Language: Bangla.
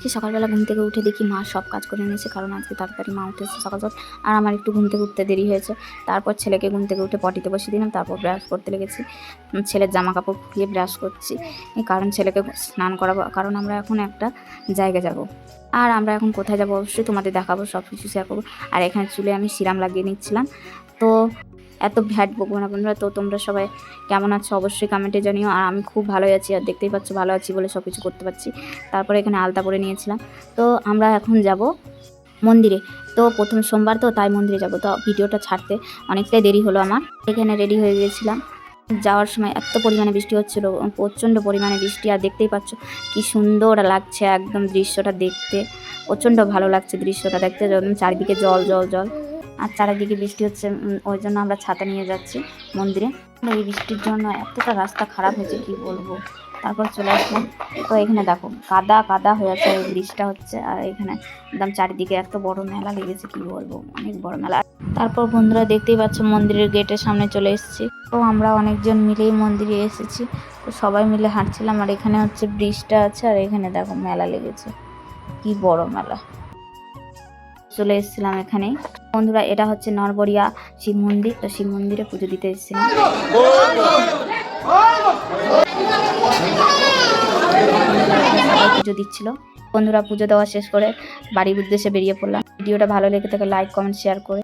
আজকে সকালবেলা ঘুম থেকে উঠে দেখি মা সব কাজ করে নিয়েছে, কারণ আজকে তাড়াতাড়ি মা উঠেছে সকাল সকাল। আর আমার একটু ঘুম থেকে উঠতে দেরি হয়েছে। তারপর ছেলেকে ঘুম থেকে উঠে পটিতে বসিয়ে দিলাম, তারপর ব্রাশ করতে লেগেছি। ছেলের জামা কাপড় খুলিয়ে ব্রাশ করছি, কারণ ছেলেকে স্নান করাবো, কারণ আমরা এখন একটা জায়গায় যাব। আর আমরা এখন কোথায় যাবো অবশ্যই তোমাদের দেখাবো, সব কিছু শেয়ার করবো। আর এখানে চুলে আমি সিরাম লাগিয়ে নিচ্ছিলাম। তো এত ভ্যাট বকবো না বন্ধুরা। তো তোমরা সবাই কেমন আছো অবশ্যই কমেন্টে জানিও। আর আমি খুব ভালোই আছি, আর দেখতেই পাচ্ছ ভালো আছি বলে সব কিছু করতে পারছি। তারপরে এখানে আলতা পরে নিয়েছিলাম। তো আমরা এখন যাব মন্দিরে। তো প্রথম সোমবার তো তাই মন্দিরে যাব। তো ভিডিওটা ছাড়তে অনেকটাই দেরি হলো আমার। এখানে রেডি হয়ে গিয়েছিলাম। যাওয়ার সময় এত পরিমাণে বৃষ্টি হচ্ছিল, প্রচণ্ড পরিমাণে বৃষ্টি। আর দেখতেই পাচ্ছ কি সুন্দর লাগছে একদম দৃশ্যটা দেখতে, প্রচণ্ড ভালো লাগছে দৃশ্যটা দেখতে। চারিদিকে জল জল জল, আর চারিদিকে বৃষ্টি হচ্ছে। ওই জন্য আমরা ছাতা নিয়ে যাচ্ছি মন্দিরে। এই বৃষ্টির জন্য এতটা রাস্তা খারাপ হয়েছে কি বলবো। তারপর চলে আসলাম। তো এখানে দেখো কাদা কাদা হয়ে আছে, এই বৃষ্টিটা হচ্ছে। আর এখানে একদম চারিদিকে এত বড় মেলা লেগেছে কি বলবো, অনেক বড় মেলা। তারপর বন্ধুরা দেখতেই পাচ্ছ মন্দিরের গেটের সামনে চলে এসেছি। তো আমরা অনেকজন মিলেই মন্দিরে এসেছি। তো সবাই মিলে হাঁটছিলাম। আর এখানে হচ্ছে ব্রিজটা আছে, আর এখানে দেখো মেলা লেগেছে, কি বড় মেলা। চলে এসেছিলাম এখানে বন্ধুরা। এটা হচ্ছে নরবরিয়া শিব মন্দির। তো শিব মন্দিরে পুজো দিতে এসেছিলাম। পুজো দিচ্ছিল বন্ধুরা। পুজো দেওয়া শেষ করে বাড়ির উদ্দেশ্যে বেরিয়ে পড়লাম। ভিডিওটা ভালো লেগে থাকে লাইক কমেন্ট শেয়ার করে